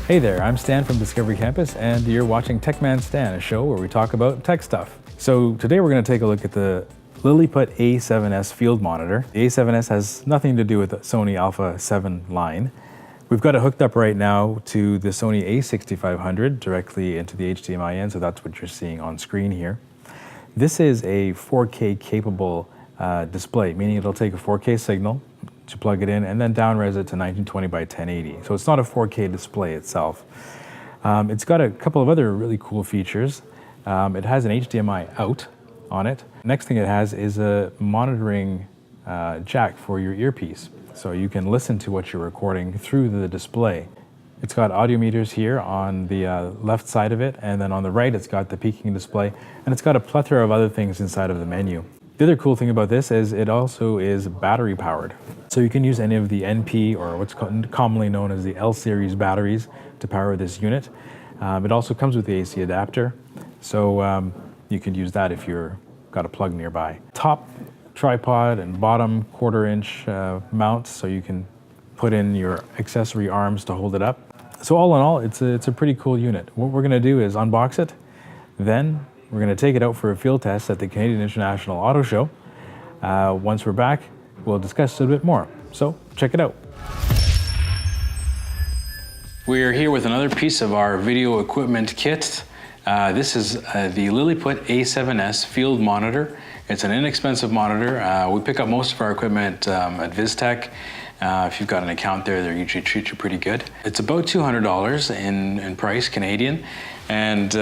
Hey there, I'm Stan from Discovery Campus, and you're watching TechMan Stan, a show where we talk about tech stuff. So today we're going to take a look at the Lilliput A7S field monitor. The A7S has nothing to do with the Sony Alpha 7 line. We've got it hooked up right now to the Sony A6500 directly into the HDMI in, so that's what you're seeing on screen here. This is a 4K capable display, meaning it'll take a 4K signal to plug it in and then downres it to 1920 by 1080. So it's not a 4K display itself. It's got a couple of other really cool features. It has an HDMI out on it. Next thing it has is a monitoring jack for your earpiece. So you can listen to what you're recording through the display. It's got audio meters here on the left side of it, and then on the right it's got the peaking display, and it's got a plethora of other things inside of the menu. The other cool thing about this is it also is battery powered. So you can use any of the NP or what's commonly known as the L series batteries to power this unit. It also comes with the AC adapter, so you can use that if you've got a plug nearby. Top tripod and bottom 1/4 inch mount, so you can put in your accessory arms to hold it up. So all in all, it's a pretty cool unit. What we're gonna do is unbox it, then we're gonna take it out for a field test at the Canadian International Auto Show. Once we're back, we'll discuss it a bit more. So check it out. We are here with another piece of our video equipment kit. This is the Lilliput A7S field monitor. It's an inexpensive monitor. We pick up most of our equipment at VizTech. If you've got an account there, they usually treat you pretty good. It's about $200 in price, Canadian. And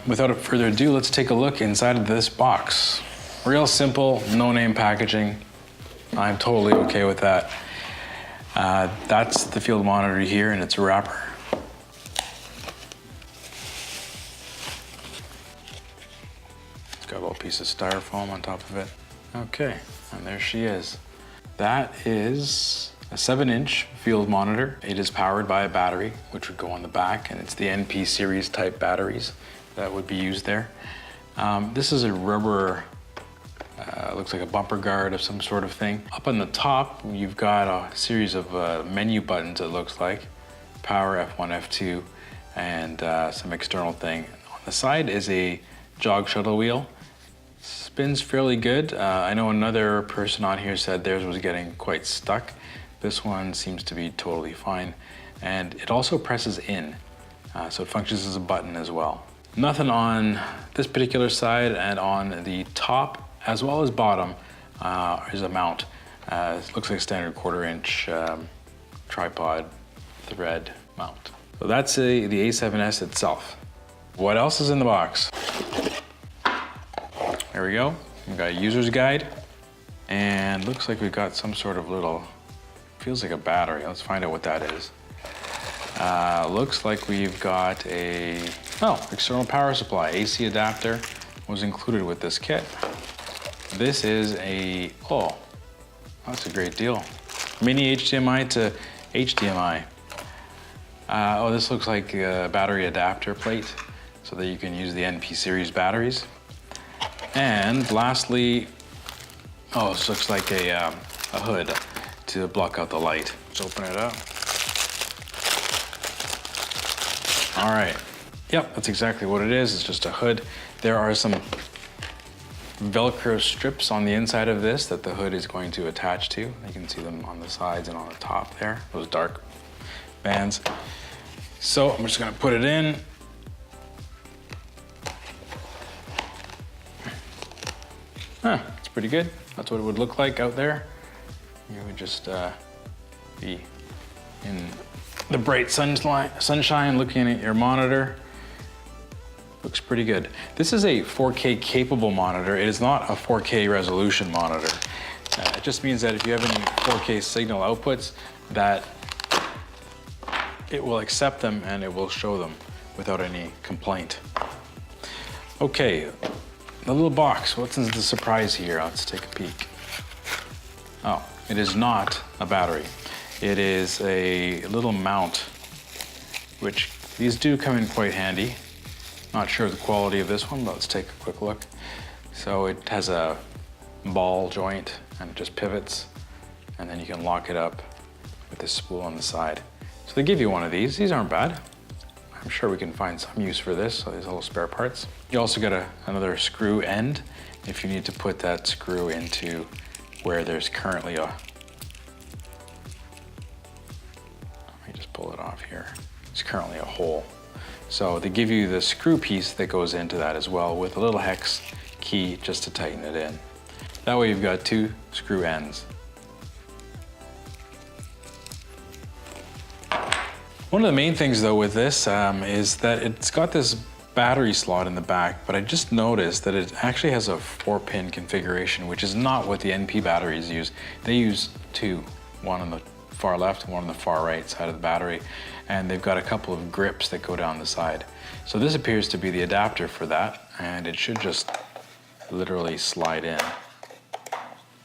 without further ado, let's take a look inside of this box. Real simple, no-name packaging. I'm totally okay with that. That's the field monitor here in its wrapper. It's got a little piece of styrofoam on top of it. Okay, and there she is. That is a 7-inch field monitor. It is powered by a battery, which would go on the back, and it's the NP series type batteries that would be used there. This is a rubber, looks like a bumper guard of some sort of thing. Up on the top, you've got a series of menu buttons, it looks like. Power, F1, F2, and some external thing. On the side is a jog shuttle wheel. Spins fairly good. I know another person on here said theirs was getting quite stuck. This one seems to be totally fine. And it also presses in, so it functions as a button as well. Nothing on this particular side, and on the top as well as bottom is a mount. It looks like a standard 1/4 inch tripod thread mount. So that's the A7S itself. What else is in the box? There we go. We've got a user's guide, and looks like we've got some sort of little, feels like a battery. Let's find out what that is. Looks like we've got external power supply. AC adapter was included with this kit. This is that's a great deal. Mini HDMI to HDMI. This looks like a battery adapter plate so that you can use the NP series batteries. And lastly, this looks like a hood to block out the light. Let's open it up. All right. Yep, that's exactly what it is. It's just a hood. There are some Velcro strips on the inside of this that the hood is going to attach to. You can see them on the sides and on the top there, those dark bands. So I'm just gonna put it in. It's pretty good. That's what it would look like out there. You would just be in the bright sunshine looking at your monitor. Looks pretty good. This is a 4K capable monitor. It is not a 4K resolution monitor. It just means that if you have any 4K signal outputs, that it will accept them and it will show them without any complaint. Okay, the little box, what's the surprise here? Let's take a peek. Oh, it is not a battery. It is a little mount, which these do come in quite handy. Not sure of the quality of this one, but let's take a quick look. So it has a ball joint and it just pivots, and then you can lock it up with this spool on the side. So they give you one of these. These aren't bad. I'm sure we can find some use for this, so these little spare parts. You also got another screw end if you need to put that screw into where there's currently a, let me just pull it off here. It's currently a hole. So they give you the screw piece that goes into that as well with a little hex key just to tighten it in. That way you've got 2 screw ends. One of the main things though with this is that it's got this battery slot in the back, but I just noticed that it actually has a 4-pin configuration, which is not what the NP batteries use. They use 2, one on the far left and one on the far right side of the battery, and they've got a couple of grips that go down the side. So this appears to be the adapter for that, and it should just literally slide in.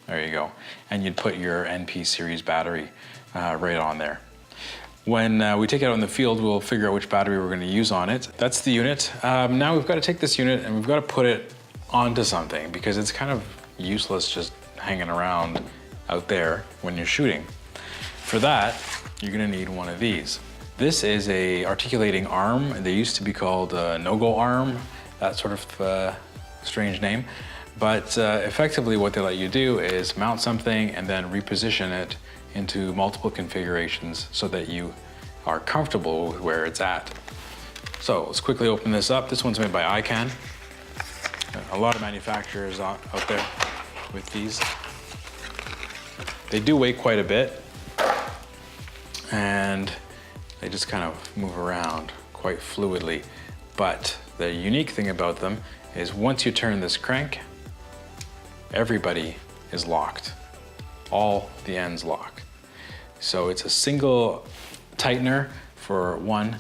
There you go. And you'd put your NP series battery right on there. When we take it out in the field, we'll figure out which battery we're going to use on it. That's the unit. Now we've got to take this unit and we've got to put it onto something because it's kind of useless just hanging around out there when you're shooting. For that, you're going to need one of these. This is a articulating arm. They used to be called a no-go arm, that sort of strange name. But effectively what they let you do is mount something and then reposition it into multiple configurations so that you are comfortable with where it's at. So let's quickly open this up. This one's made by ICANN. A lot of manufacturers out there with these. They do weigh quite a bit and they just kind of move around quite fluidly. But the unique thing about them is once you turn this crank, everybody is locked. All the ends lock. So it's a single tightener for 1,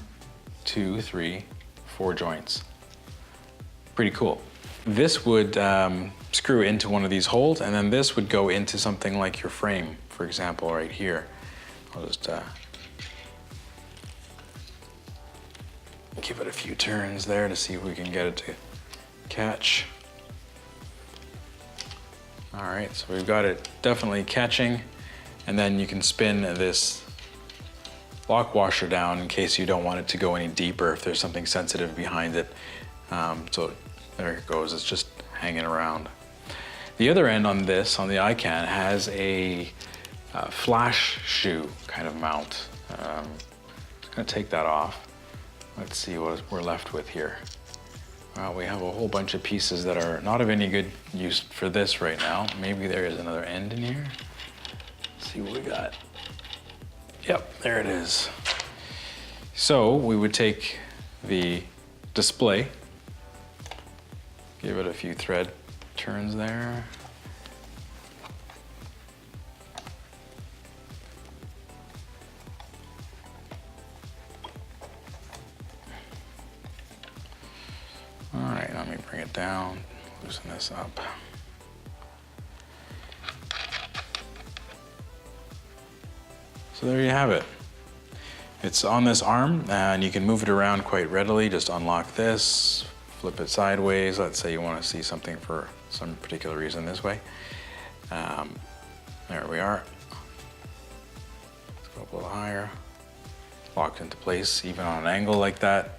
2, 3, 4 joints. Pretty cool. This would screw into one of these holes, and then this would go into something like your frame, for example, right here. I'll just give it a few turns there to see if we can get it to catch. All right, so we've got it definitely catching, and then you can spin this lock washer down in case you don't want it to go any deeper if there's something sensitive behind it. So there it goes, it's just hanging around. The other end on this, on the ICANN, has a flash shoe kind of mount. Just gonna take that off. Let's see what we're left with here. We have a whole bunch of pieces that are not of any good use for this right now. Maybe there is another end in here. Let's see what we got. Yep, there it is. So we would take the display, give it a few thread turns there. All right, let me bring it down, loosen this up. So there you have it. It's on this arm and you can move it around quite readily. Just unlock this, flip it sideways. Let's say you want to see something for some particular reason this way. There we are. Let's go up a little higher. Locked into place even on an angle like that.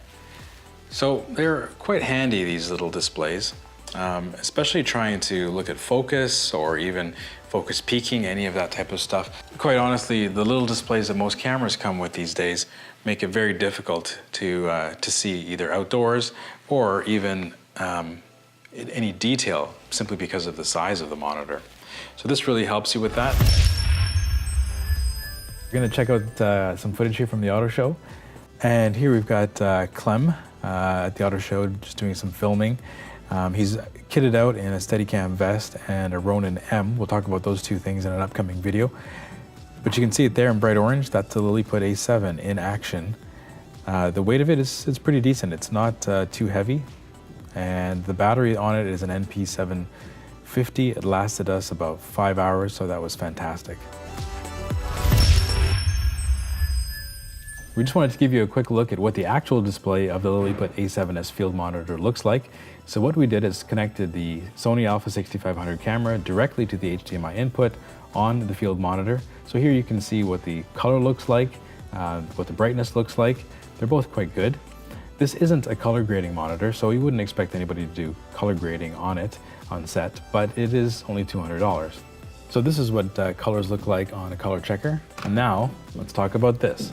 So they're quite handy, these little displays, especially trying to look at focus or even focus peaking, any of that type of stuff. Quite honestly, the little displays that most cameras come with these days make it very difficult to see either outdoors or even any detail simply because of the size of the monitor. So this really helps you with that. We're going to check out some footage here from the auto show. And here we've got Clem at the auto show just doing some filming. He's kitted out in a Steadicam vest and a Ronin M. We'll talk about those two things in an upcoming video. But you can see it there in bright orange. That's the Lilliput A7 in action. The weight of it is pretty decent. It's not too heavy. And the battery on it is an NP750. It lasted us about 5 hours, so that was fantastic. We just wanted to give you a quick look at what the actual display of the Lilliput A7S field monitor looks like. So what we did is connected the Sony Alpha 6500 camera directly to the HDMI input on the field monitor. So here you can see what the color looks like, what the brightness looks like. They're both quite good. This isn't a color grading monitor, so you wouldn't expect anybody to do color grading on it on set, but it is only $200. So this is what colors look like on a color checker. And now let's talk about this.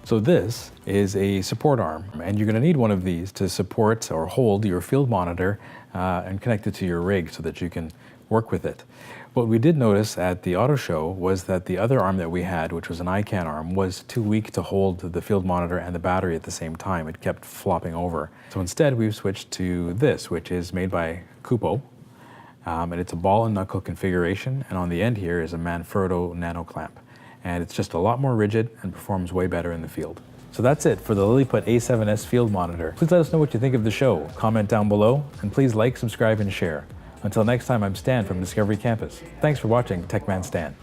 So this is a support arm, and you're going to need one of these to support or hold your field monitor and connect it to your rig so that you can work with it. What we did notice at the auto show was that the other arm that we had, which was an ICANN arm, was too weak to hold the field monitor and the battery at the same time. It kept flopping over. So instead we've switched to this, which is made by Kupo. And it's a ball and knuckle configuration, and on the end here is a Manfrotto nano clamp. And it's just a lot more rigid and performs way better in the field. So that's it for the Lilliput A7S field monitor. Please let us know what you think of the show. Comment down below, and please like, subscribe, and share. Until next time, I'm Stan from Discovery Campus. Thanks for watching TechMan Stan.